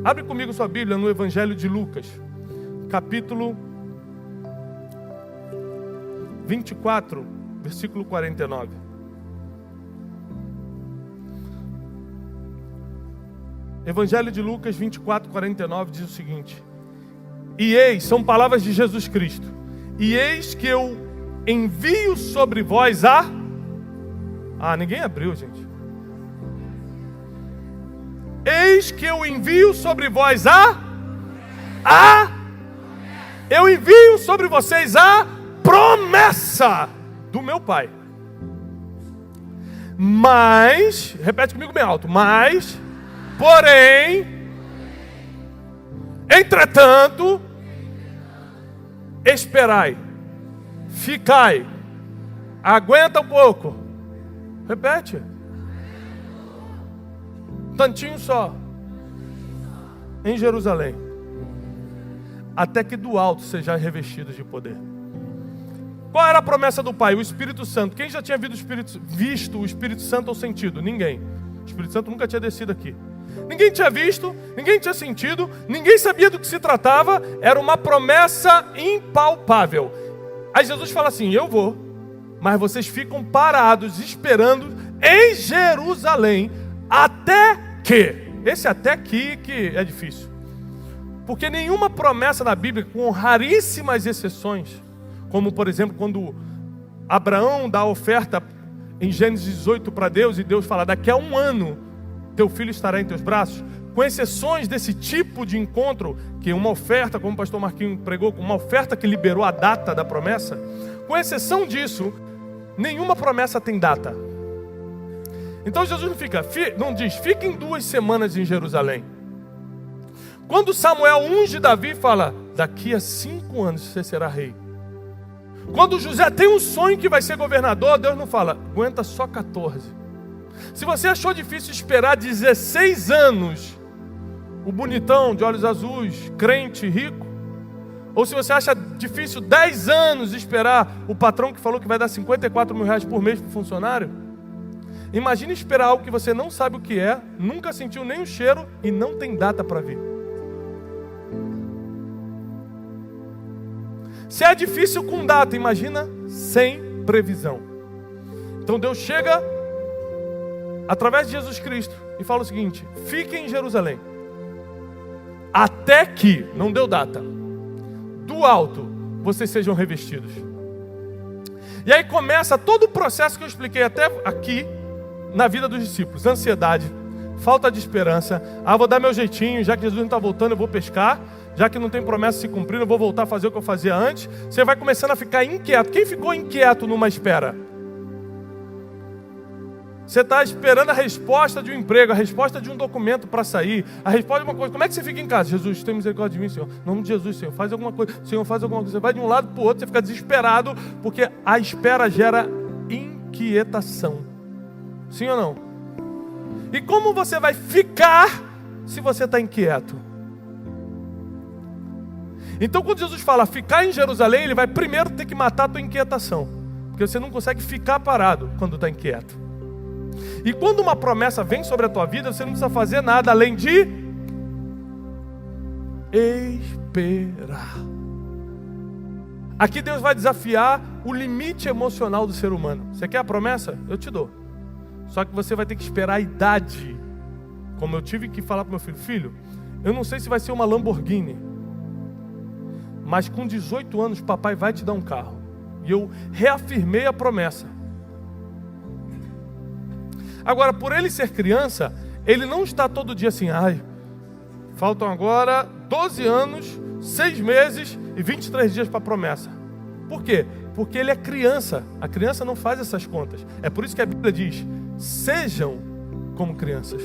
Abre comigo sua Bíblia no Evangelho de Lucas, capítulo 24, versículo 49. Evangelho de Lucas 24, 49 diz o seguinte: e eis, são palavras de Jesus Cristo, e eis que eu envio sobre vós ninguém abriu, gente. Eis que eu envio sobre vós eu envio sobre vocês a promessa do meu Pai. Mas, repete comigo bem alto, mas, porém, entretanto, esperai, ficai, aguenta um pouco, repete, tantinho só, em Jerusalém, até que do alto sejais revestidos de poder. Qual era a promessa do Pai? O Espírito Santo. Quem já tinha visto o Espírito Santo ou sentido? Ninguém. O Espírito Santo nunca tinha descido aqui. Ninguém tinha visto, ninguém tinha sentido, ninguém sabia do que se tratava. Era uma promessa impalpável. Aí Jesus fala assim: eu vou, mas vocês ficam parados esperando em Jerusalém até que. Esse até que é difícil. Porque nenhuma promessa na Bíblia, com raríssimas exceções, como por exemplo quando Abraão dá a oferta em Gênesis 18 para Deus, e Deus fala: daqui a 1 ano teu filho estará em teus braços. Com exceções desse tipo de encontro, que uma oferta, como o pastor Marquinhos pregou, uma oferta que liberou a data da promessa, com exceção disso, nenhuma promessa tem data. Então Jesus não diz, fiquem 2 semanas em Jerusalém. Quando Samuel unge Davi, fala: daqui a 5 anos você será rei. Quando José tem um sonho que vai ser governador, Deus não fala: aguenta só 14. Se você achou difícil esperar 16 anos, o bonitão de olhos azuis, crente, rico, ou se você acha difícil 10 anos esperar o patrão que falou que vai dar 54 mil reais por mês para o funcionário, imagine esperar algo que você não sabe o que é, nunca sentiu nem o cheiro e não tem data para vir. Se é difícil com data, imagina sem previsão. Então Deus chega através de Jesus Cristo e fala o seguinte: fiquem em Jerusalém até que, não deu data, do alto vocês sejam revestidos. E aí começa todo o processo que eu expliquei até aqui na vida dos discípulos: ansiedade, falta de esperança. Vou dar meu jeitinho, já que Jesus não está voltando, eu vou pescar. Já que não tem promessa se cumprir, eu vou voltar a fazer o que eu fazia antes. Você vai começando a ficar inquieto. Quem ficou inquieto numa espera? Você está esperando a resposta de um emprego, a resposta de um documento para sair, a resposta de uma coisa. Como é que você fica em casa? Jesus, tem misericórdia de mim, Senhor. Em nome de Jesus, Senhor, faz alguma coisa. Senhor, faz alguma coisa. Você vai de um lado para o outro, você fica desesperado, porque a espera gera inquietação. Sim ou não? E como você vai ficar se você está inquieto? Então quando Jesus fala ficar em Jerusalém, Ele vai primeiro ter que matar a tua inquietação, porque você não consegue ficar parado quando está inquieto. E quando uma promessa vem sobre a tua vida, você não precisa fazer nada além de esperar. Aqui Deus vai desafiar o limite emocional do ser humano. Você quer a promessa? Eu te dou. Só que você vai ter que esperar a idade. Como eu tive que falar para meu filho: filho, eu não sei se vai ser uma Lamborghini, mas com 18 anos papai vai te dar um carro. E eu reafirmei a promessa. Agora, por ele ser criança, ele não está todo dia assim: faltam agora 12 anos, 6 meses e 23 dias para a promessa. Por quê? Porque ele é criança. A criança não faz essas contas. É por isso que a Bíblia diz: sejam como crianças.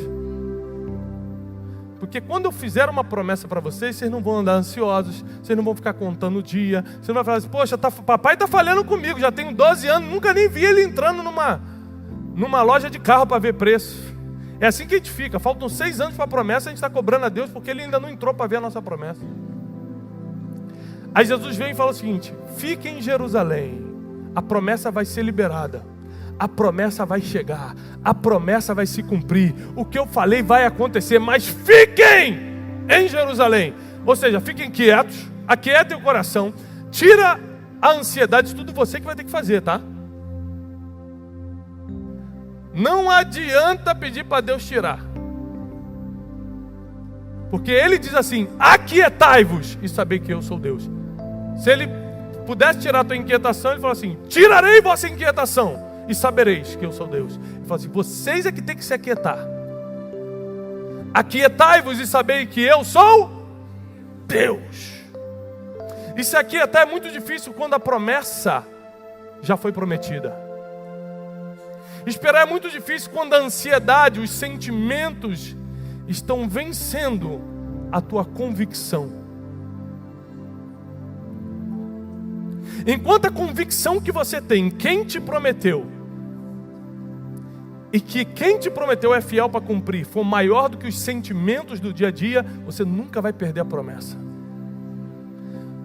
Porque quando eu fizer uma promessa para vocês, vocês não vão andar ansiosos, vocês não vão ficar contando o dia, você não vai falar assim: poxa, papai está falhando comigo, já tenho 12 anos, nunca nem vi ele entrando numa loja de carro para ver preço. É assim que a gente fica, faltam 6 anos para a promessa, a gente está cobrando a Deus porque Ele ainda não entrou para ver a nossa promessa. Aí Jesus vem e fala o seguinte: fiquem em Jerusalém, a promessa vai ser liberada. A promessa vai chegar, a promessa vai se cumprir, o que eu falei vai acontecer, mas fiquem em Jerusalém. Ou seja, fiquem quietos, aquietem o coração, tira a ansiedade, isso tudo você que vai ter que fazer, tá? Não adianta pedir para Deus tirar. Porque Ele diz assim, aquietai-vos e saber que eu sou Deus. Se Ele pudesse tirar a tua inquietação, Ele fala assim, tirarei vossa inquietação e sabereis que eu sou Deus. Ele fala assim, vocês é que tem que se aquietar. Aquietai-vos e sabei que eu sou Deus. E se aquietar é muito difícil quando a promessa já foi prometida. Esperar é muito difícil quando a ansiedade, os sentimentos estão vencendo a tua convicção. Enquanto a convicção que você tem, quem te prometeu, e que quem te prometeu é fiel para cumprir, for maior do que os sentimentos do dia a dia, você nunca vai perder a promessa.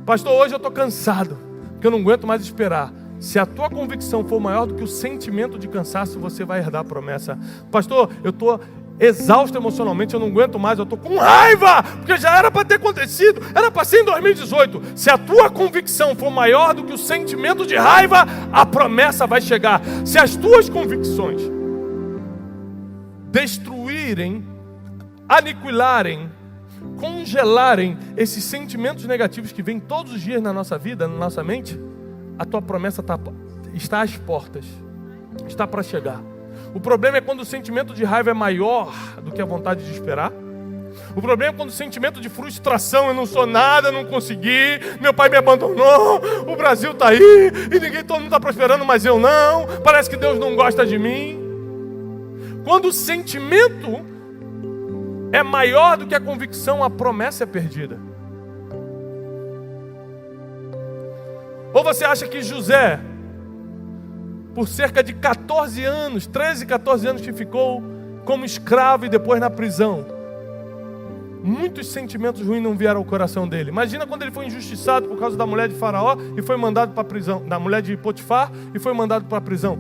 Pastor, hoje eu estou cansado, porque eu não aguento mais esperar. Se a tua convicção for maior do que o sentimento de cansaço, você vai herdar a promessa. Pastor, eu estou exausto emocionalmente, eu não aguento mais, eu estou com raiva, porque já era para ter acontecido, era para ser em 2018. Se a tua convicção for maior do que o sentimento de raiva, a promessa vai chegar. Se as tuas convicções destruírem, aniquilarem, congelarem esses sentimentos negativos que vêm todos os dias na nossa vida, na nossa mente, a tua promessa está às portas, está para chegar. O problema é quando o sentimento de raiva é maior do que a vontade de esperar. O problema é quando o sentimento de frustração, eu não sou nada, eu não consegui, meu pai me abandonou, o Brasil está aí, e todo mundo está prosperando, mas eu não, parece que Deus não gosta de mim. Quando o sentimento é maior do que a convicção, a promessa é perdida. Ou você acha que José, por cerca de 14 anos, 13, 14 anos que ficou como escravo e depois na prisão, muitos sentimentos ruins não vieram ao coração dele. Imagina quando ele foi injustiçado por causa da mulher de Faraó e foi mandado para a prisão, da mulher de Potifar e foi mandado para a prisão.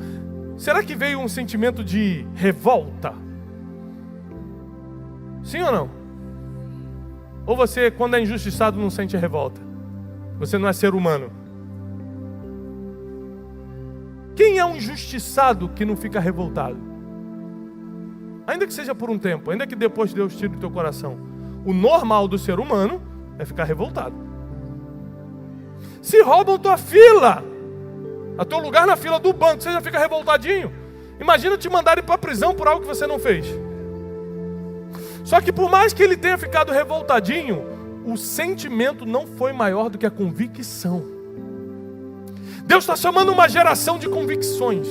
Será que veio um sentimento de revolta? Sim ou não? Ou você, quando é injustiçado, não sente revolta? Você não é ser humano. Quem é um injustiçado que não fica revoltado? Ainda que seja por um tempo, ainda que depois Deus tire do teu coração. O normal do ser humano é ficar revoltado. Se roubam tua fila, a teu lugar na fila do banco, você já fica revoltadinho. Imagina te mandarem para a prisão por algo que você não fez. Só que por mais que ele tenha ficado revoltadinho, o sentimento não foi maior do que a convicção. Deus está chamando uma geração de convicções.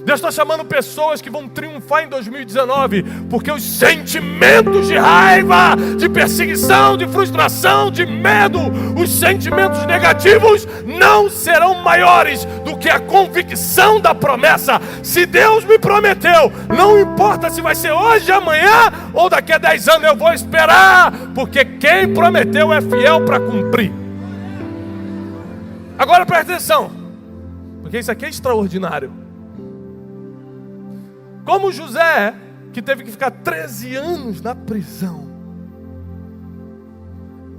Deus está chamando pessoas que vão triunfar em 2019, porque os sentimentos de raiva, de perseguição, de frustração, de medo, os sentimentos negativos não serão maiores do que a convicção da promessa. Se Deus me prometeu, não importa se vai ser hoje, amanhã ou daqui a 10 anos, eu vou esperar, porque quem prometeu é fiel para cumprir. Agora presta atenção, porque isso aqui é extraordinário. Como José, que teve que ficar 13 anos na prisão.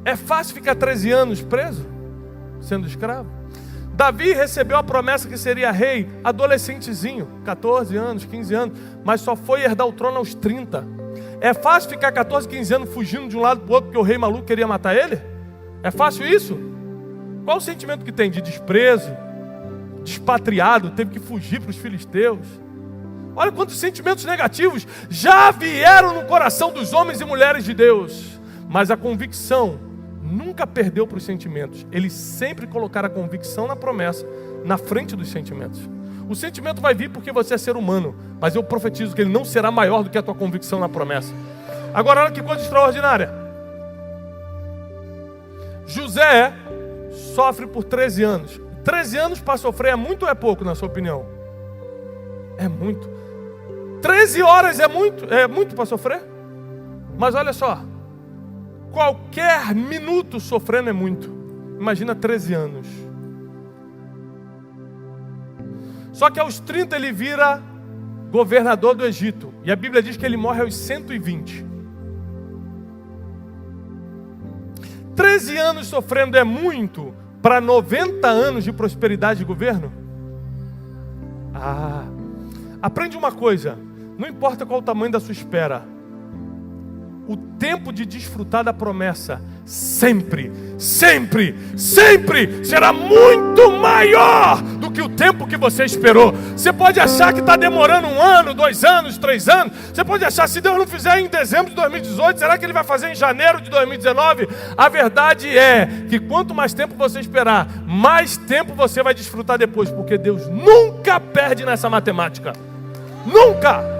É fácil ficar 13 anos preso, sendo escravo? Davi recebeu a promessa que seria rei, adolescentezinho, 14 anos, 15 anos, mas só foi herdar o trono aos 30. É fácil ficar 14, 15 anos fugindo de um lado para o outro porque o rei maluco queria matar ele? É fácil isso? Qual o sentimento que tem de desprezo, despatriado, teve que fugir para os filisteus? Olha quantos sentimentos negativos já vieram no coração dos homens e mulheres de Deus. Mas a convicção nunca perdeu para os sentimentos. Eles sempre colocaram a convicção na promessa, na frente dos sentimentos. O sentimento vai vir porque você é ser humano, mas eu profetizo que ele não será maior do que a tua convicção na promessa. Agora olha que coisa extraordinária. José sofre por 13 anos. 13 anos para sofrer é muito ou é pouco, na sua opinião? É muito. 13 horas é muito para sofrer? Mas olha só, qualquer minuto sofrendo é muito. Imagina 13 anos. Só que aos 30 ele vira governador do Egito. E a Bíblia diz que ele morre aos 120. 13 anos sofrendo é muito para 90 anos de prosperidade de governo? Aprende uma coisa, não importa qual o tamanho da sua espera, o tempo de desfrutar da promessa sempre, sempre, sempre será muito maior do que o tempo que você esperou. Você pode achar que está demorando 1 ano, 2 anos, 3 anos. Você pode achar, se Deus não fizer em dezembro de 2018, será que Ele vai fazer em janeiro de 2019? A verdade é que quanto mais tempo você esperar, mais tempo você vai desfrutar depois, porque Deus nunca perde nessa matemática. Nunca!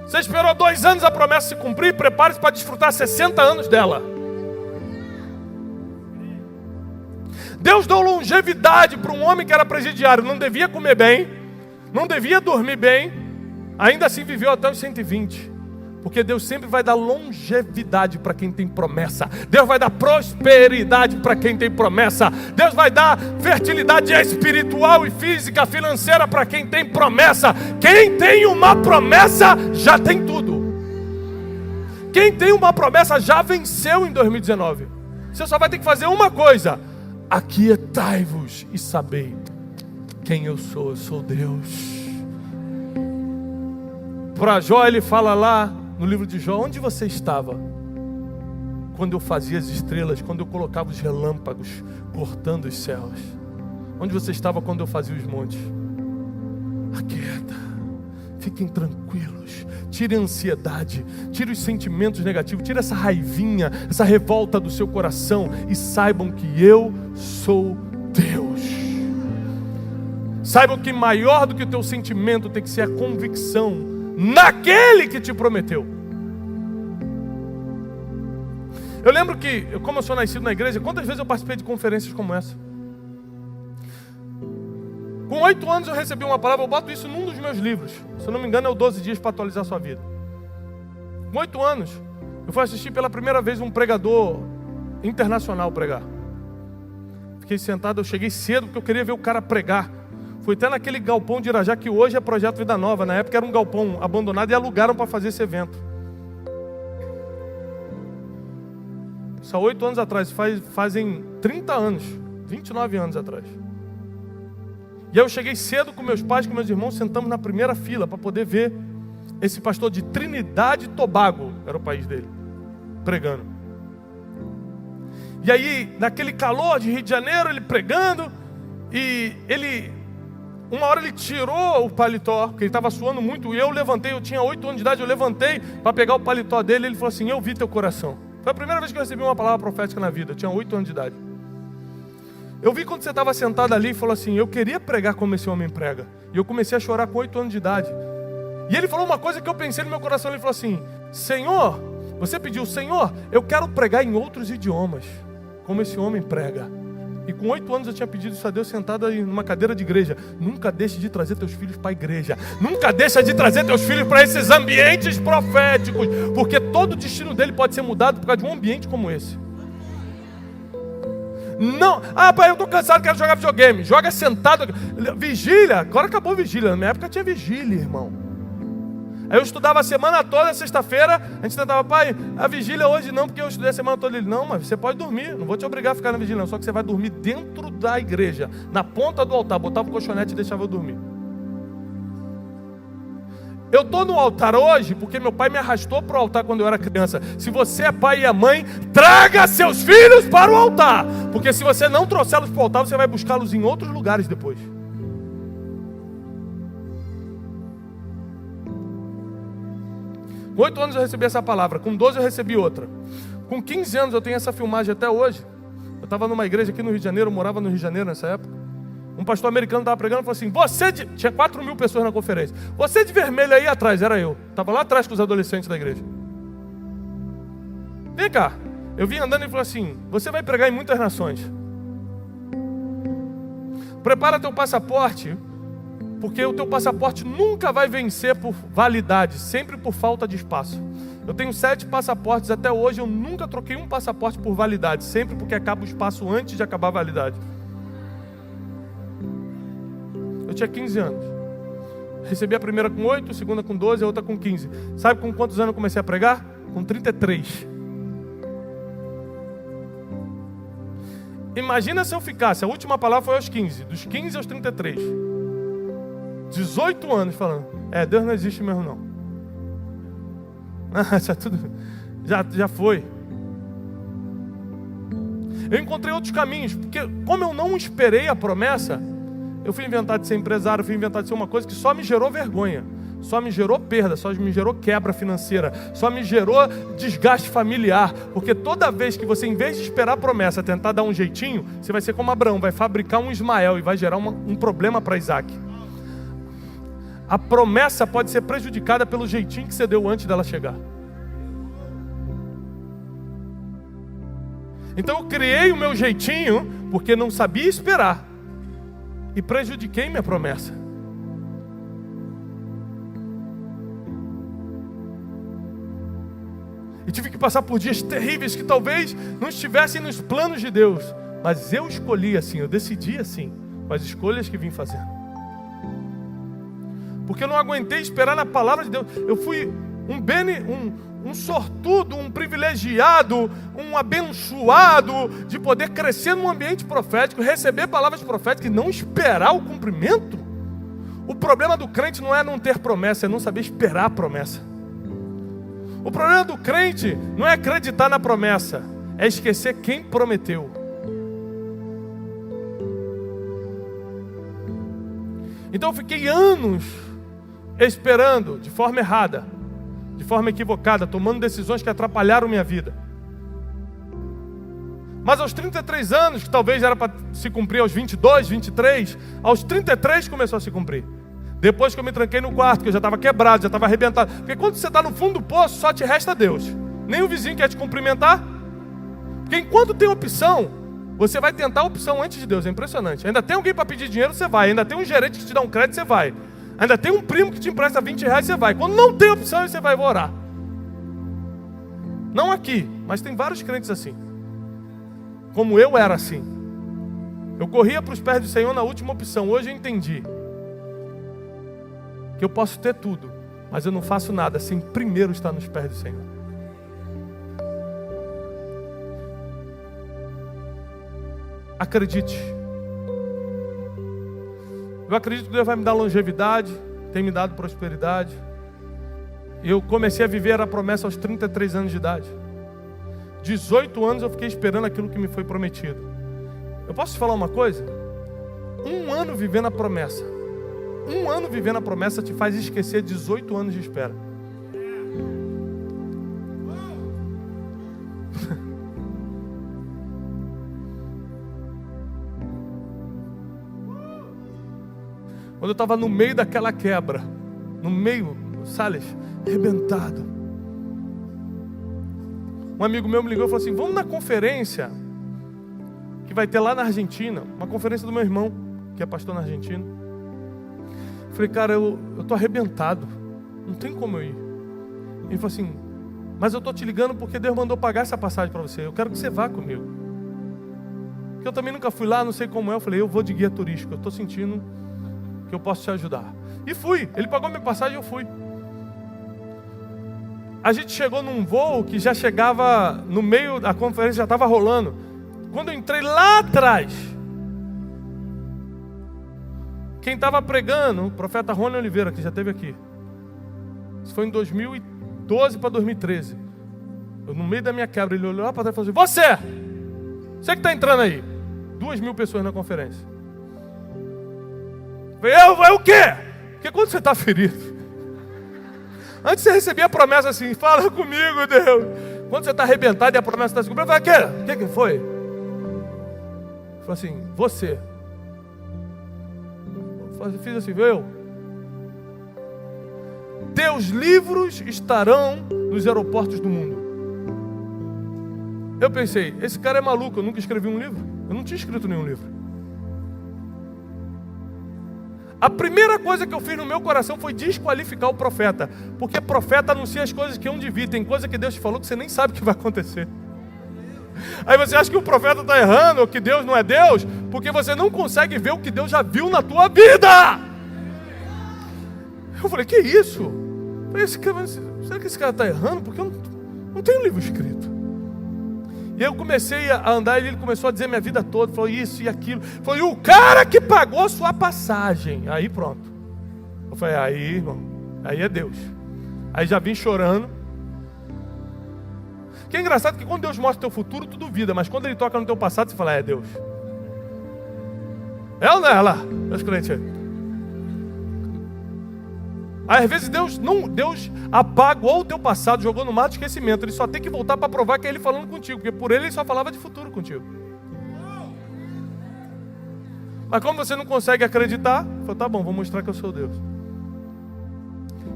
Você esperou 2 anos a promessa se cumprir, prepare-se para desfrutar 60 anos dela. Deus deu longevidade para um homem que era presidiário, não devia comer bem, não devia dormir bem, ainda assim viveu até os 120. Porque Deus sempre vai dar longevidade para quem tem promessa. Deus vai dar prosperidade para quem tem promessa. Deus vai dar fertilidade espiritual e física, financeira para quem tem promessa. Quem tem uma promessa já tem tudo. Quem tem uma promessa já venceu em 2019. Você só vai ter que fazer uma coisa: aquietai-vos e sabei quem eu sou Deus. Para Jó ele fala lá no livro de Jó: onde você estava quando eu fazia as estrelas, quando eu colocava os relâmpagos cortando os céus? Onde você estava quando eu fazia os montes? Aquieta, fiquem tranquilos, tire a ansiedade, tire os sentimentos negativos, tire essa raivinha, essa revolta do seu coração e saibam que eu sou Deus. Saibam que maior do que o teu sentimento tem que ser a convicção naquele que te prometeu. Eu lembro que, como eu sou nascido na igreja, quantas vezes eu participei de conferências como essa? Com 8 anos eu recebi uma palavra, eu boto isso num dos meus livros, se eu não me engano é o 12 dias para atualizar a sua vida. Com 8 anos, eu fui assistir pela primeira vez um pregador internacional pregar. Fiquei sentado, eu cheguei cedo porque eu queria ver o cara pregar. Fui até naquele galpão de Irajá, que hoje é Projeto Vida Nova. Na época era um galpão abandonado e alugaram para fazer esse evento. Só 8 anos atrás, fazem 30 anos, 29 anos atrás. E aí eu cheguei cedo com meus pais, com meus irmãos, sentamos na primeira fila para poder ver esse pastor de Trinidade e Tobago, era o país dele, pregando. E aí, naquele calor de Rio de Janeiro, ele pregando, e uma hora ele tirou o paletó, porque ele estava suando muito, e eu levantei, eu tinha 8 anos de idade, eu levantei para pegar o paletó dele, e ele falou assim: eu vi teu coração. Foi a primeira vez que eu recebi uma palavra profética na vida, eu tinha 8 anos de idade. Eu vi quando você estava sentado ali e falou assim: eu queria pregar como esse homem prega. E eu comecei a chorar com 8 anos de idade. E ele falou uma coisa que eu pensei no meu coração, ele falou assim: Senhor, você pediu, Senhor, eu quero pregar em outros idiomas, como esse homem prega. E com 8 anos eu tinha pedido isso a Deus sentado aí numa cadeira de igreja. Nunca deixe de trazer teus filhos para a igreja. Nunca deixe de trazer teus filhos para esses ambientes proféticos. Porque todo o destino dele pode ser mudado por causa de um ambiente como esse. Não, pai, eu estou cansado, quero jogar videogame. Joga sentado. Vigília, agora acabou a vigília. Na minha época tinha vigília, irmão. Aí eu estudava a semana toda, sexta-feira, a gente tentava: pai, a vigília hoje não, porque eu estudei a semana toda. Ele: não, mas você pode dormir, não vou te obrigar a ficar na vigília não, só que você vai dormir dentro da igreja, na ponta do altar. Botava o colchonete e deixava eu dormir. Eu estou no altar hoje porque meu pai me arrastou para o altar quando eu era criança. Se você é pai e é mãe, traga seus filhos para o altar, porque se você não trouxê-los para o altar, você vai buscá-los em outros lugares depois. Com 8 anos eu recebi essa palavra, com 12 eu recebi outra. Com 15 anos eu tenho essa filmagem até hoje. Eu estava numa igreja aqui no Rio de Janeiro, eu morava no Rio de Janeiro nessa época. Um pastor americano estava pregando e falou assim: tinha 4.000 pessoas na conferência. Você de vermelho aí atrás, era eu. Estava lá atrás com os adolescentes da igreja. Vem cá. Eu vim andando e falou assim: você vai pregar em muitas nações. Prepara teu passaporte, porque o teu passaporte nunca vai vencer por validade, sempre por falta de espaço. Eu tenho 7 passaportes até hoje, eu nunca troquei um passaporte por validade, sempre porque acaba o espaço antes de acabar a validade. Eu tinha 15 anos. Recebi a primeira com 8, a segunda com 12, a outra com 15. Sabe com quantos anos eu comecei a pregar? Com 33. Imagina se eu ficasse, a última palavra foi aos 15, dos 15 aos 33. 18 anos falando, Deus não existe mesmo não. Já foi. Eu encontrei outros caminhos, porque como eu não esperei a promessa, eu fui inventar de ser empresário, fui inventar de ser uma coisa que só me gerou vergonha, só me gerou perda, só me gerou quebra financeira, só me gerou desgaste familiar, porque toda vez que você, em vez de esperar a promessa, tentar dar um jeitinho, você vai ser como Abraão, vai fabricar um Ismael e vai gerar um problema para Isaac. A promessa pode ser prejudicada pelo jeitinho que você deu antes dela chegar. Então eu criei o meu jeitinho porque não sabia esperar e prejudiquei minha promessa. E tive que passar por dias terríveis que talvez não estivessem nos planos de Deus, mas eu escolhi assim, eu decidi assim, com as escolhas que vim fazendo. Porque eu não aguentei esperar na palavra de Deus. Eu fui um sortudo, um privilegiado, um abençoado de poder crescer num ambiente profético, receber palavras proféticas e não esperar o cumprimento. O problema do crente não é não ter promessa, é não saber esperar a promessa. O problema do crente não é acreditar na promessa, é esquecer quem prometeu. Então eu fiquei anos esperando de forma errada, de forma equivocada, tomando decisões que atrapalharam minha vida. Mas aos 33 anos, que talvez era para se cumprir aos 22, 23, aos 33 começou a se cumprir. Depois que eu me tranquei no quarto, que eu já estava quebrado, já estava arrebentado. Porque quando você está no fundo do poço, só te resta Deus. Nem o vizinho quer te cumprimentar. Porque enquanto tem opção, você vai tentar a opção antes de Deus. É impressionante. Ainda tem alguém para pedir dinheiro, você vai. Ainda tem um gerente que te dá um crédito, você vai. Ainda tem um primo que te empresta 20 reais, você vai. Quando não tem opção, você vai orar. Não aqui, mas tem vários crentes assim. Como eu era assim. Eu corria para os pés do Senhor na última opção. Hoje eu entendi que eu posso ter tudo, mas eu não faço nada sem primeiro estar nos pés do Senhor. Acredite. Eu acredito que Deus vai me dar longevidade, tem me dado prosperidade. Eu comecei a viver a promessa aos 33 anos de idade. 18 anos eu fiquei esperando aquilo que me foi prometido. Eu posso te falar uma coisa? Um ano vivendo a promessa. Um ano vivendo a promessa te faz esquecer 18 anos de espera. Quando eu estava no meio daquela quebra, no meio, Salles, arrebentado, um amigo meu me ligou e falou assim: vamos na conferência que vai ter lá na Argentina, uma conferência do meu irmão, que é pastor na Argentina. Eu falei, cara, eu tô arrebentado, não tem como eu ir. Ele falou assim, mas eu tô te ligando porque Deus mandou pagar essa passagem para você, eu quero que você vá comigo. Porque eu também nunca fui lá, não sei como é. Eu falei, eu vou de guia turístico, eu tô sentindo que eu posso te ajudar. E fui, ele pagou minha passagem e eu fui. A gente chegou num voo que já chegava no meio, a conferência já estava rolando. Quando eu entrei lá atrás, quem estava pregando, o profeta Rony Oliveira, que já esteve aqui. Isso foi em 2012 para 2013. Eu, no meio da minha quebra, ele olhou lá para trás e falou assim, você que está entrando aí. 2.000 pessoas na conferência. Eu falei, o quê? Porque quando você está ferido, antes você recebia a promessa assim, fala comigo, Deus. Quando você está arrebentado e a promessa está se cumprindo, eu falei, o que foi? Eu falei assim, você. Eu fiz assim, teus livros estarão nos aeroportos do mundo. Eu pensei, esse cara é maluco, eu nunca escrevi um livro. Eu não tinha escrito nenhum livro. A primeira coisa que eu fiz no meu coração foi desqualificar o profeta. Porque profeta anuncia as coisas que eu não devia. Tem coisa que Deus te falou que você nem sabe o que vai acontecer. Aí você acha que o profeta está errando, ou que Deus não é Deus, porque você não consegue ver o que Deus já viu na tua vida. Eu falei, que isso? Eu falei, será que esse cara está errando? Porque eu não tenho livro escrito. E eu comecei a andar e ele começou a dizer minha vida toda. Falou isso e aquilo. Foi o cara que pagou sua passagem. Aí pronto. Eu falei, aí irmão, aí é Deus. Aí já vim chorando. Que é engraçado que quando Deus mostra o teu futuro, tu duvida. Mas quando Ele toca no teu passado, você fala, é Deus. É ou não é lá? Meus crentes aí. Às vezes Deus apagou o teu passado, jogou no mar de esquecimento. Ele só tem que voltar para provar que é Ele falando contigo. Porque por Ele só falava de futuro contigo. Mas como você não consegue acreditar, eu falei, tá bom, vou mostrar que eu sou Deus.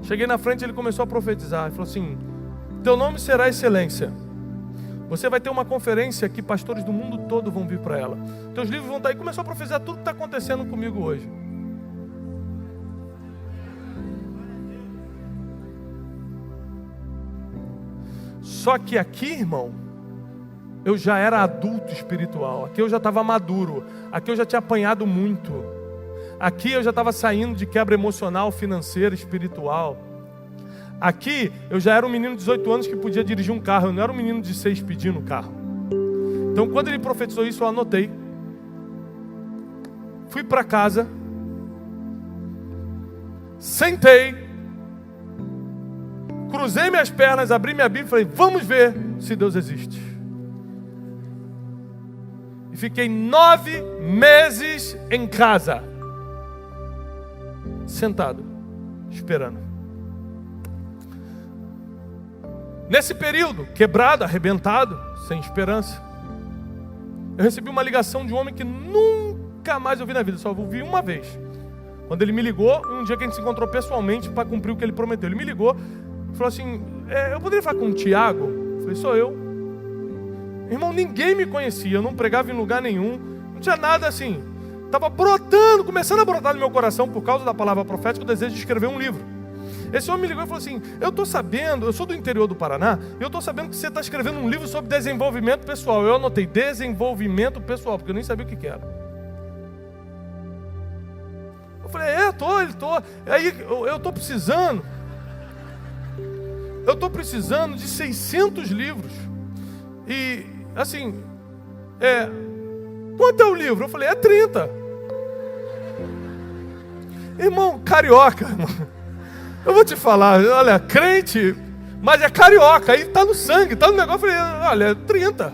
Cheguei na frente, ele começou a profetizar. Ele falou assim, teu nome será excelência. Você vai ter uma conferência que pastores do mundo todo vão vir para ela. Teus livros vão estar aí. Começou a profetizar tudo que está acontecendo comigo hoje. Só que aqui, irmão, eu já era adulto espiritual. Aqui eu já estava maduro. Aqui eu já tinha apanhado muito. Aqui eu já estava saindo de quebra emocional, financeira, espiritual. Aqui eu já era um menino de 18 anos que podia dirigir um carro. Eu não era um menino de 6 pedindo carro. Então quando ele profetizou isso, eu anotei. Fui para casa. Sentei. Cruzei minhas pernas, abri minha Bíblia e falei, vamos ver se Deus existe. E fiquei 9 meses em casa. Sentado, esperando. Nesse período, quebrado, arrebentado, sem esperança, eu recebi uma ligação de um homem que nunca mais eu vi na vida, só ouvi uma vez. Quando ele me ligou, um dia que a gente se encontrou pessoalmente para cumprir o que ele prometeu. Ele me ligou e falou assim, eu poderia falar com o Tiago? Eu falei, sou eu. Irmão, ninguém me conhecia, eu não pregava em lugar nenhum, não tinha nada assim. Estava brotando, começando a brotar no meu coração por causa da palavra profética, o desejo de escrever um livro. Esse homem me ligou e falou assim, eu estou sabendo, eu sou do interior do Paraná, eu estou sabendo que você está escrevendo um livro sobre desenvolvimento pessoal. Eu anotei, desenvolvimento pessoal, porque eu nem sabia o que era. Eu falei, aí eu estou precisando de 600 livros. E, assim, quanto é o livro? Eu falei, é 30. Irmão, carioca, irmão. Eu vou te falar, olha, crente, mas é carioca, aí tá no sangue, tá no negócio. Eu falei, olha, é 30.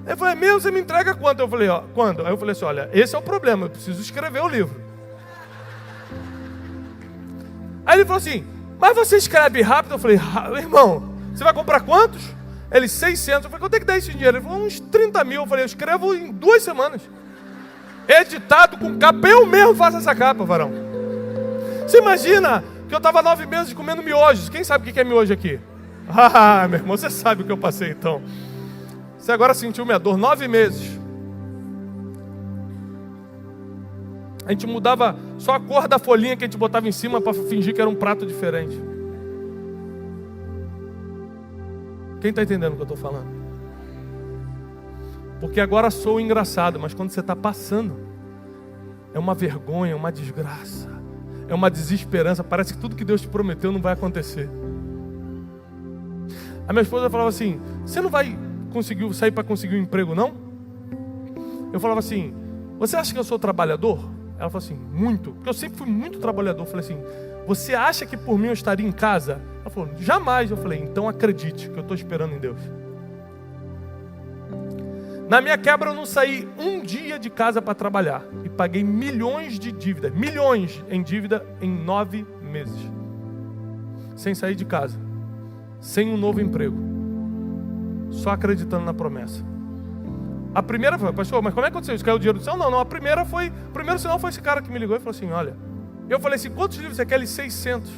Ele falou, meu, você me entrega quanto? Eu falei, ó, quando? Aí eu falei assim, olha, esse é o problema, eu preciso escrever o livro. Aí ele falou assim, mas você escreve rápido? Eu falei, irmão, você vai comprar quantos? Ele, 600. Eu falei, quanto é que dá esse dinheiro? Ele falou, uns 30 mil. Eu falei, eu escrevo em 2 semanas. Editado com capa, eu mesmo faço essa capa, varão. Você imagina que eu estava 9 meses comendo miojos. Quem sabe o que é miojo aqui? Ah, meu irmão, você sabe o que eu passei então. Você agora sentiu minha dor, 9 meses. A gente mudava só a cor da folhinha que a gente botava em cima para fingir que era um prato diferente. Quem está entendendo o que eu estou falando? Porque agora sou engraçado, mas quando você está passando, é uma vergonha, uma desgraça, é uma desesperança. Parece que tudo que Deus te prometeu não vai acontecer. A minha esposa falava assim, você não vai conseguir sair para conseguir um emprego, não? Eu falava assim, você acha que eu sou trabalhador? Ela falou assim, muito, porque eu sempre fui muito trabalhador. Eu falei assim, você acha que por mim eu estaria em casa? Ela falou, jamais. Eu falei, então acredite que eu estou esperando em Deus. Na minha quebra eu não saí um dia de casa para trabalhar. E paguei milhões de dívidas, milhões em dívida em 9 meses. Sem sair de casa, sem um novo emprego, só acreditando na promessa. A primeira foi, pastor, mas como é que aconteceu isso? Caiu o dinheiro do céu? Não, o primeiro sinal foi esse cara que me ligou e falou assim, olha, eu falei assim, quantos livros você quer? Ele, 600.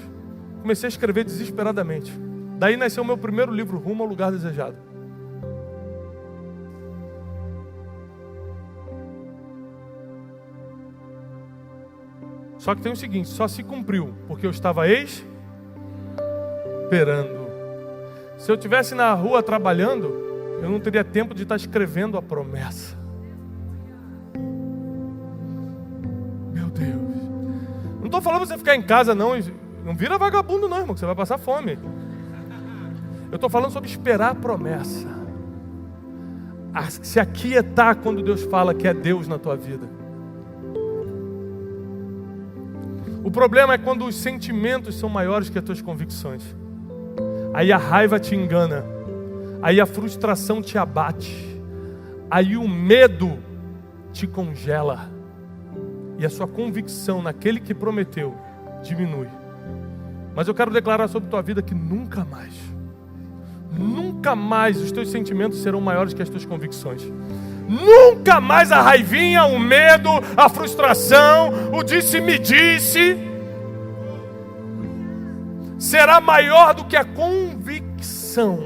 Comecei a escrever desesperadamente. Daí nasceu o meu primeiro livro, Rumo ao Lugar Desejado. Só que tem o seguinte, só se cumpriu, porque eu estava esperando. Se eu estivesse na rua trabalhando, eu não teria tempo de estar escrevendo a promessa. Meu Deus. Não estou falando você ficar em casa não. Não vira vagabundo não, irmão, que você vai passar fome. Eu estou falando sobre esperar a promessa. a se aquietar quando Deus fala que é Deus na tua vida. O problema é quando os sentimentos são maiores que as tuas convicções. Aí a raiva te engana. Aí a frustração te abate. Aí o medo te congela. E a sua convicção naquele que prometeu diminui. Mas eu quero declarar sobre tua vida que nunca mais os teus sentimentos serão maiores que as tuas convicções. Nunca mais a raivinha, o medo, a frustração, o disse-me-disse será maior do que a convicção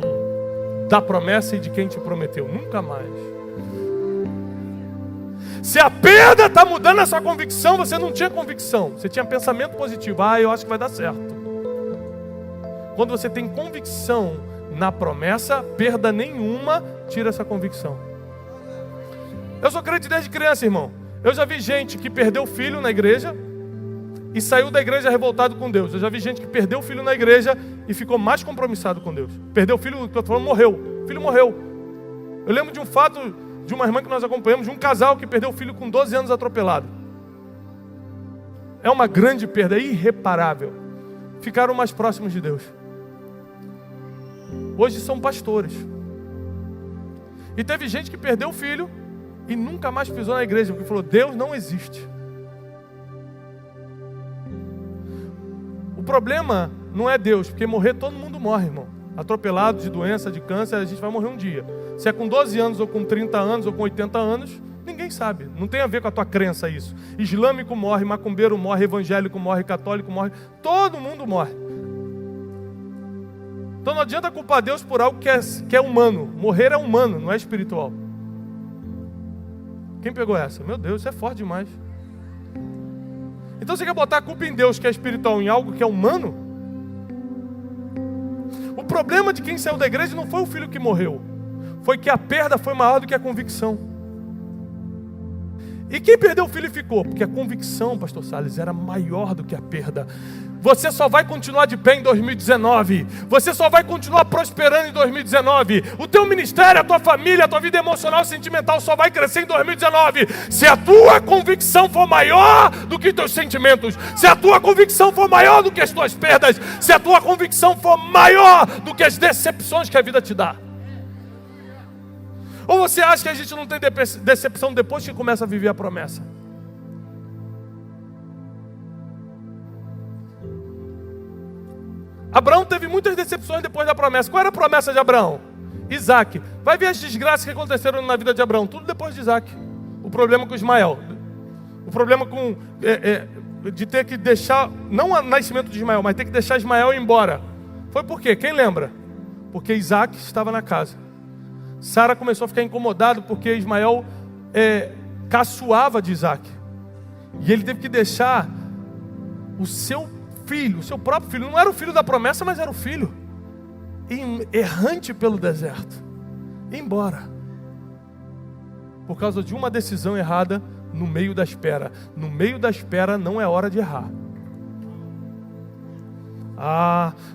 da promessa e de quem te prometeu. Nunca mais. Se a perda está mudando essa convicção, você não tinha convicção. Você tinha pensamento positivo. Eu acho que vai dar certo. Quando você tem convicção na promessa, perda nenhuma tira essa convicção. Eu sou crente desde criança, irmão. Eu já vi gente que perdeu o filho na igreja e saiu da igreja revoltado com Deus. Eu já vi gente que perdeu o filho na igreja e ficou mais compromissado com Deus. Perdeu o filho, que eu tô falando, morreu. O filho morreu. Eu lembro de um fato de uma irmã que nós acompanhamos, de um casal que perdeu o filho com 12 anos atropelado. É uma grande perda, é irreparável. Ficaram mais próximos de Deus. Hoje são pastores. E teve gente que perdeu o filho e nunca mais pisou na igreja, porque falou, Deus não existe. O problema não é Deus, porque morrer todo mundo morre, irmão. Atropelado de doença, de câncer, a gente vai morrer um dia. Se é com 12 anos, ou com 30 anos, ou com 80 anos, ninguém sabe. Não tem a ver com a tua crença isso. Islâmico morre, macumbeiro morre, evangélico morre, católico morre. Todo mundo morre. Então não adianta culpar Deus por algo que é humano. Morrer é humano, não é espiritual. Quem pegou essa? Meu Deus, isso é forte demais. Então você quer botar a culpa em Deus, que é espiritual, em algo que é humano? O problema de quem saiu da igreja não foi o filho que morreu. Foi que a perda foi maior do que a convicção. E quem perdeu o filho ficou? Porque a convicção, pastor Salles, era maior do que a perda. Você só vai continuar de pé em 2019. Você só vai continuar prosperando em 2019. O teu ministério, a tua família, a tua vida emocional e sentimental só vai crescer em 2019. Se a tua convicção for maior do que os teus sentimentos. Se a tua convicção for maior do que as tuas perdas. Se a tua convicção for maior do que as decepções que a vida te dá. Ou você acha que a gente não tem decepção depois que começa a viver a promessa? Abraão teve muitas decepções depois da promessa. Qual era a promessa de Abraão? Isaac. Vai ver as desgraças que aconteceram na vida de Abraão. Tudo depois de Isaac. O problema com Ismael. O problema de ter que deixar, não o nascimento de Ismael, mas ter que deixar Ismael ir embora. Foi por quê? Quem lembra? Porque Isaac estava na casa. Sara começou a ficar incomodada porque Ismael caçoava de Isaac. E ele teve que deixar o seu filho, o seu próprio filho. Não era o filho da promessa, mas era o filho errante pelo deserto. Ir embora. Por causa de uma decisão errada no meio da espera. No meio da espera não é hora de errar.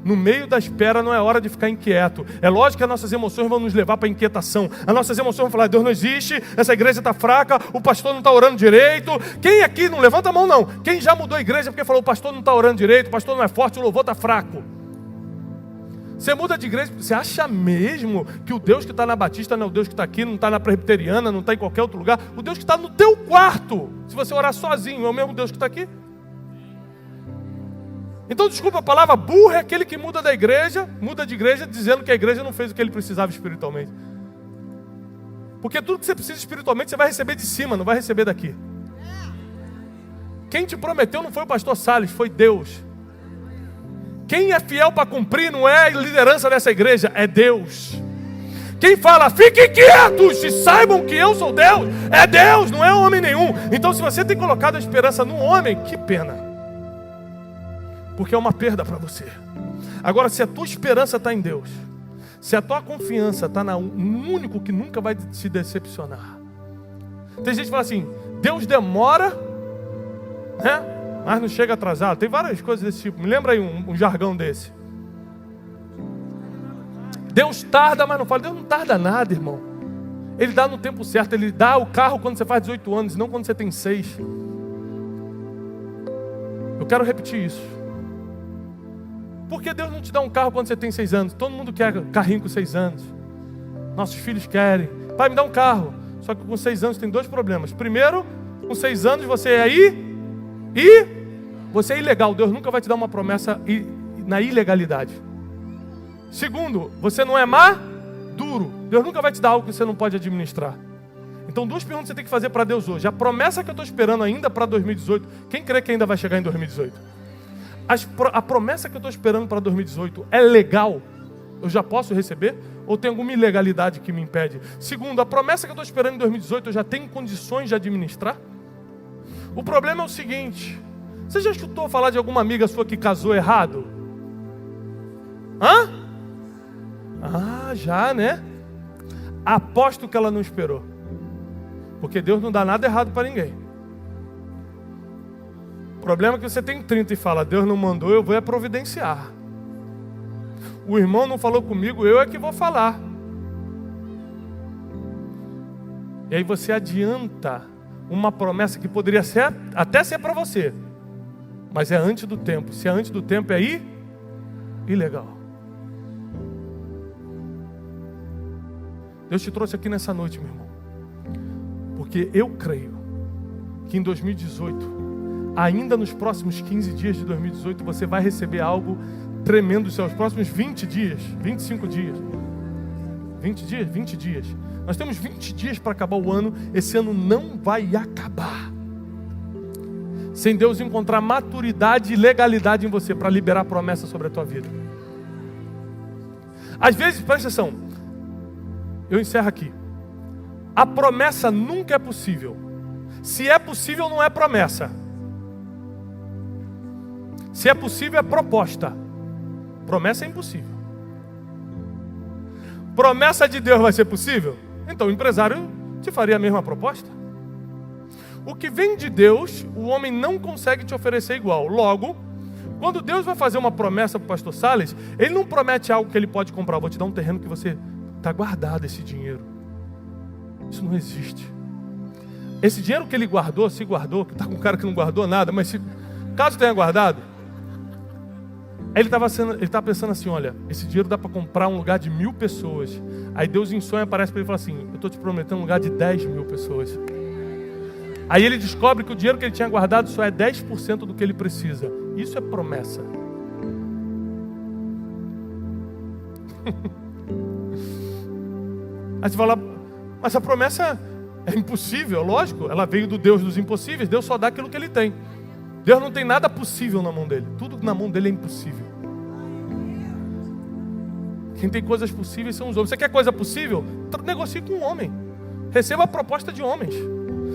No meio da espera não é hora de ficar inquieto. É lógico que as nossas emoções vão nos levar para a inquietação. As nossas emoções vão falar, Deus não existe, essa igreja está fraca, o pastor não está orando direito. Quem aqui, não levanta a mão não, quem já mudou a igreja porque falou, o pastor não está orando direito, o pastor não é forte, o louvor está fraco. Você muda de igreja, você acha mesmo que o Deus que está na Batista não é o Deus que está aqui, não está na Presbiteriana, não está em qualquer outro lugar? O Deus que está no teu quarto, se você orar sozinho, é o mesmo Deus que está aqui? Então, desculpa a palavra, burro é aquele que muda de igreja dizendo que a igreja não fez o que ele precisava espiritualmente. Porque tudo que você precisa espiritualmente, você vai receber de cima, não vai receber daqui. Quem te prometeu não foi o pastor Salles, foi Deus. Quem é fiel para cumprir não é a liderança dessa igreja, é Deus. Quem fala, fiquem quietos e saibam que eu sou Deus, é Deus, não é homem nenhum. Então, se você tem colocado a esperança no homem, que pena. Porque é uma perda para você. Agora, se a tua esperança está em Deus, se a tua confiança está no único que nunca vai te decepcionar. Tem gente que fala assim, Deus demora, né? Mas não chega atrasado. Tem várias coisas desse tipo. Me lembra aí um jargão desse. Deus tarda, mas não fala. Deus não tarda nada, irmão. Ele dá no tempo certo. Ele dá o carro quando você faz 18 anos, não quando você tem 6. Eu quero repetir isso. Por que Deus não te dá um carro quando você tem 6 anos? Todo mundo quer carrinho com 6 anos. Nossos filhos querem. Pai, me dá um carro. Só que com 6 anos tem 2 problemas. Primeiro, com 6 anos você é você é ilegal. Deus nunca vai te dar uma promessa na ilegalidade. Segundo, você não é maduro. Deus nunca vai te dar algo que você não pode administrar. Então 2 perguntas você tem que fazer para Deus hoje. A promessa que eu estou esperando ainda para 2018. Quem crê que ainda vai chegar em 2018? A promessa que eu estou esperando para 2018 é legal? Eu já posso receber? Ou tem alguma ilegalidade que me impede? Segundo, a promessa que eu estou esperando em 2018 eu já tenho condições de administrar? O problema é o seguinte: você já escutou falar de alguma amiga sua que casou errado? Hã? Ah, já, né? Aposto que ela não esperou. Porque Deus não dá nada errado para ninguém. O problema é que você tem 30 e fala, Deus não mandou, eu vou providenciar. O irmão não falou comigo, eu é que vou falar. E aí você adianta uma promessa que poderia até ser para você, mas é antes do tempo. Se é antes do tempo, é ilegal. Deus te trouxe aqui nessa noite, meu irmão, porque eu creio que em 2018, ainda nos próximos 15 dias de 2018, você vai receber algo tremendo dos seus próximos 20 dias, 25 dias. 20 dias? 20 dias. Nós temos 20 dias para acabar o ano. Esse ano não vai acabar sem Deus encontrar maturidade e legalidade em você para liberar a promessa sobre a tua vida. Às vezes, presta atenção, eu encerro aqui. A promessa nunca é possível. Se é possível, não é promessa. Se é possível, é proposta. Promessa é impossível. Promessa de Deus vai ser possível? Então o empresário te faria a mesma proposta. O que vem de Deus, o homem não consegue te oferecer igual. Logo, quando Deus vai fazer uma promessa para o pastor Salles, Ele não promete algo que ele pode comprar. Vou te dar um terreno que você está guardado esse dinheiro. Isso não existe. Esse dinheiro que ele guardou, se guardou, que está com um cara que não guardou nada, mas caso tenha guardado, ele estava pensando assim, olha, esse dinheiro dá para comprar um lugar de 1.000 pessoas. Aí Deus em sonho aparece para ele e fala assim, eu estou te prometendo um lugar de 10.000 pessoas. Aí ele descobre que o dinheiro que ele tinha guardado só é 10% do que ele precisa. Isso é promessa. Aí você fala, mas a promessa é impossível, lógico, ela veio do Deus dos impossíveis. Deus só dá aquilo que Ele tem. Deus não tem nada possível na mão dele. Tudo na mão dele é impossível. Quem tem coisas possíveis são os homens. Você quer coisa possível? Negocie com um homem. Receba a proposta de homens.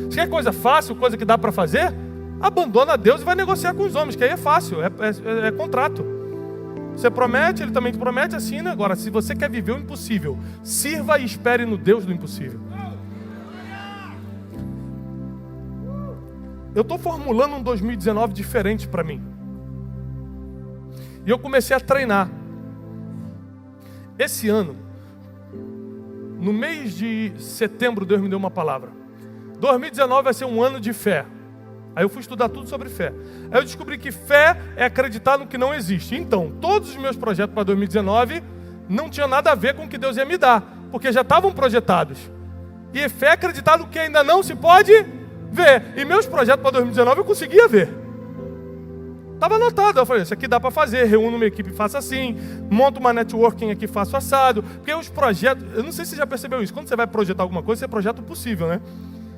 Você quer coisa fácil, coisa que dá para fazer? Abandona Deus e vai negociar com os homens, que aí é fácil, é contrato. Você promete, Ele também te promete, assina. Agora, se você quer viver o impossível, sirva e espere no Deus do impossível. Eu estou formulando um 2019 diferente para mim. E eu comecei a treinar. Esse ano, no mês de setembro, Deus me deu uma palavra. 2019 vai ser um ano de fé. Aí eu fui estudar tudo sobre fé. Aí eu descobri que fé é acreditar no que não existe. Então, todos os meus projetos para 2019 não tinham nada a ver com o que Deus ia me dar, porque já estavam projetados. E fé é acreditar no que ainda não se pode ver. E meus projetos para 2019 eu conseguia ver. Estava anotado. Eu falei, isso aqui dá para fazer. Reúno uma equipe e faço assim. Monto uma networking aqui e faço assado. Porque os projetos... Eu não sei se você já percebeu isso. Quando você vai projetar alguma coisa, você projeta o possível, né?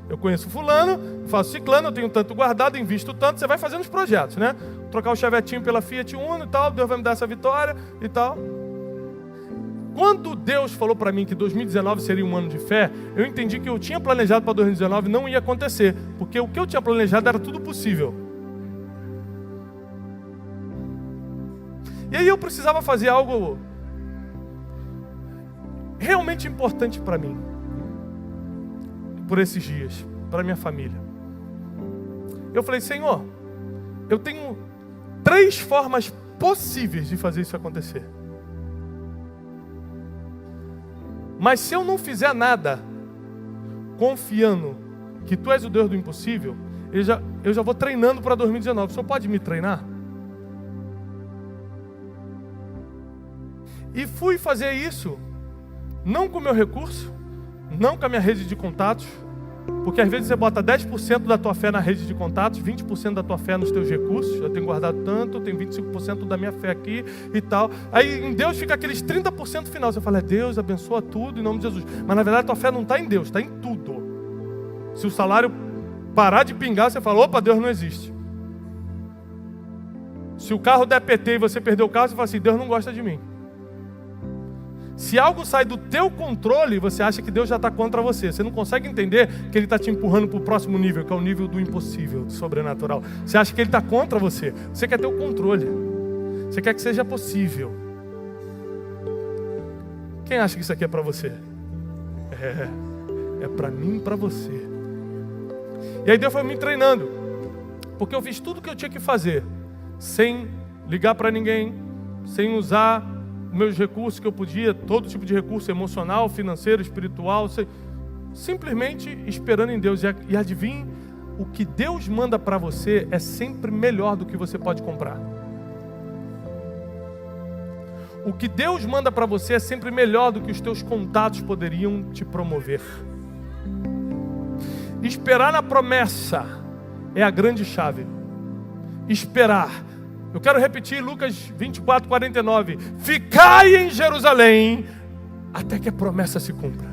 Eu conheço fulano, faço ciclano, eu tenho tanto guardado, invisto tanto. Você vai fazendo os projetos, né? Trocar o chavetinho pela Fiat Uno e tal. Deus vai me dar essa vitória e tal. Quando Deus falou para mim que 2019 seria um ano de fé, eu entendi que eu tinha planejado para 2019 não ia acontecer, porque o que eu tinha planejado era tudo possível. E aí eu precisava fazer algo realmente importante para mim, por esses dias, para minha família. Eu falei, Senhor, eu tenho 3 formas possíveis de fazer isso acontecer. Mas se eu não fizer nada, confiando que tu és o Deus do impossível, eu já vou treinando para 2019. O senhor pode me treinar? E fui fazer isso, não com o meu recurso, não com a minha rede de contatos, porque às vezes você bota 10% da tua fé na rede de contatos, 20% da tua fé nos teus recursos. Eu tenho guardado tanto, eu tenho 25% da minha fé aqui e tal. Aí em Deus fica aqueles 30% final. Você fala, Deus abençoa tudo em nome de Jesus. Mas na verdade a tua fé não está em Deus, está em tudo. Se o salário parar de pingar, você fala, opa, Deus não existe. Se o carro der PT e você perder o carro, você fala assim, Deus não gosta de mim. Se algo sai do teu controle, você acha que Deus já está contra você. Você não consegue entender que Ele está te empurrando para o próximo nível, que é o nível do impossível, do sobrenatural. Você acha que Ele está contra você. Você quer ter o controle. Você quer que seja possível. Quem acha que isso aqui é para você? É para mim e para você. E aí Deus foi me treinando. Porque eu fiz tudo o que eu tinha que fazer. Sem ligar para ninguém. Sem usar meus recursos que eu podia, todo tipo de recurso emocional, financeiro, espiritual, simplesmente esperando em Deus. E adivinhe, o que Deus manda para você é sempre melhor do que você pode comprar. O que Deus manda para você é sempre melhor do que os teus contatos poderiam te promover. Esperar na promessa é a grande chave. Esperar. Eu quero repetir Lucas 24, 49. Ficai em Jerusalém até que a promessa se cumpra.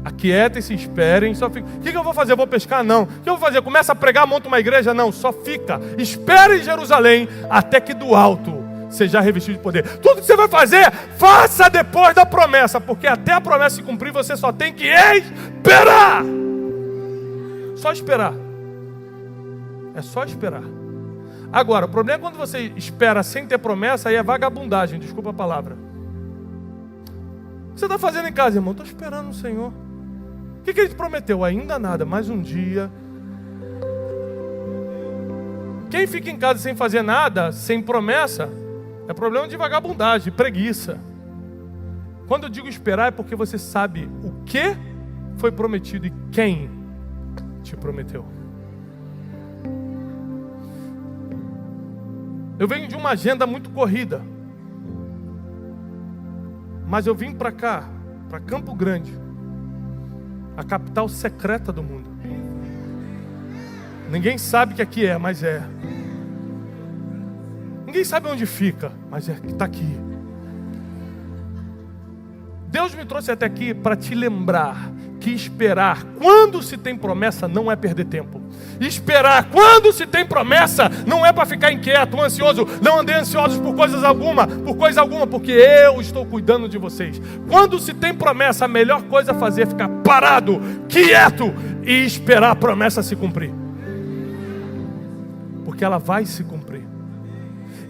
Aquietem-se, esperem. Só fica. O que eu vou fazer? Eu vou pescar? Não. O que eu vou fazer? Começa a pregar, monta uma igreja? Não. Só fica. Espera em Jerusalém até que do alto seja revestido de poder. Tudo que você vai fazer, faça depois da promessa. Porque até a promessa se cumprir, você só tem que esperar. Só esperar. É só esperar. Agora, o problema é quando você espera sem ter promessa, aí é vagabundagem, desculpa a palavra. O que você está fazendo em casa, irmão? Estou esperando o Senhor. O que Ele te prometeu? Ainda nada, mais um dia. Quem fica em casa sem fazer nada, sem promessa, é problema de vagabundagem, de preguiça. Quando eu digo esperar, é porque você sabe o que foi prometido e quem te prometeu. Eu venho de uma agenda muito corrida. Mas eu vim para cá, para Campo Grande, a capital secreta do mundo. Ninguém sabe que aqui é, mas é. Ninguém sabe onde fica, mas está aqui. Deus me trouxe até aqui para te lembrar que esperar quando se tem promessa não é perder tempo. Esperar quando se tem promessa não é para ficar inquieto, ansioso. Não andei ansiosos por coisa alguma, porque eu estou cuidando de vocês. Quando se tem promessa, a melhor coisa a fazer é ficar parado, quieto e esperar a promessa se cumprir. Porque ela vai se cumprir.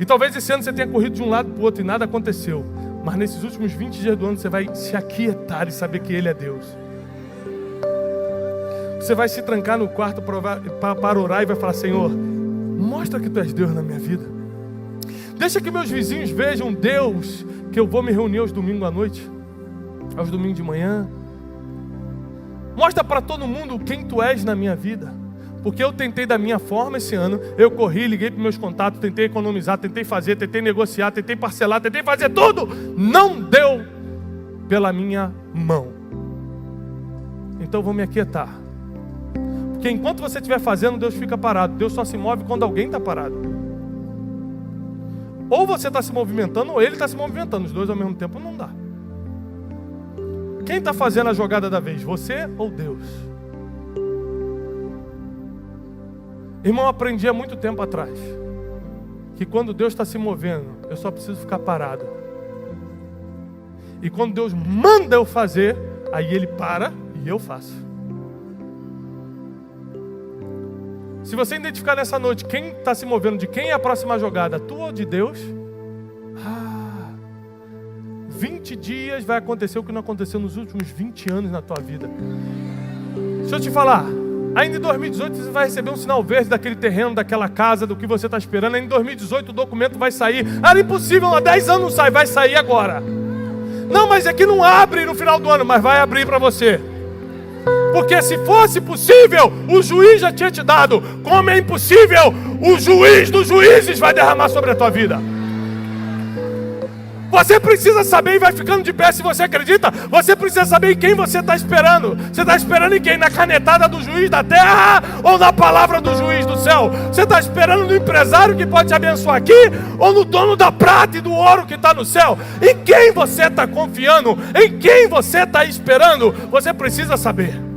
E talvez esse ano você tenha corrido de um lado para o outro e nada aconteceu. Mas nesses últimos 20 dias do ano você vai se aquietar e saber que Ele é Deus. Você vai se trancar no quarto para orar e vai falar: Senhor, mostra que Tu és Deus na minha vida. Deixa que meus vizinhos vejam Deus, que eu vou me reunir aos domingos à noite, aos domingos de manhã. Mostra para todo mundo quem Tu és na minha vida. Porque eu tentei da minha forma esse ano. Eu corri, liguei para meus contatos, tentei economizar, tentei fazer, tentei negociar, tentei parcelar, tentei fazer tudo. Não deu pela minha mão. Então eu vou me aquietar. Porque enquanto você estiver fazendo, Deus fica parado. Deus só se move quando alguém está parado. Ou você está se movimentando, ou Ele está se movimentando. Os dois ao mesmo tempo não dá. Quem está fazendo a jogada da vez? Você ou Deus? Irmão, eu aprendi há muito tempo atrás que quando Deus está se movendo, eu só preciso ficar parado. E quando Deus manda eu fazer, aí Ele para e eu faço. Se você identificar nessa noite quem está se movendo, de quem é a próxima jogada, tua ou de Deus, 20 dias vai acontecer o que não aconteceu nos últimos 20 anos na tua vida. Deixa eu te falar, ainda em 2018 você vai receber um sinal verde daquele terreno, daquela casa, do que você está esperando. Ainda em 2018 o documento vai sair. Era impossível, há 10 anos não sai, vai sair agora. Não, mas aqui não abre no final do ano, mas vai abrir para você. Porque se fosse possível, o juiz já tinha te dado. Como é impossível, o juiz dos juízes vai derramar sobre a tua vida. Você precisa saber, e vai ficando de pé se você acredita. Você precisa saber em quem você está esperando. Você está esperando em quem? Na canetada do juiz da terra ou na palavra do juiz do céu? Você está esperando no empresário que pode te abençoar aqui ou no dono da prata e do ouro que está no céu? Em quem você está confiando? Em quem você está esperando? Você precisa saber.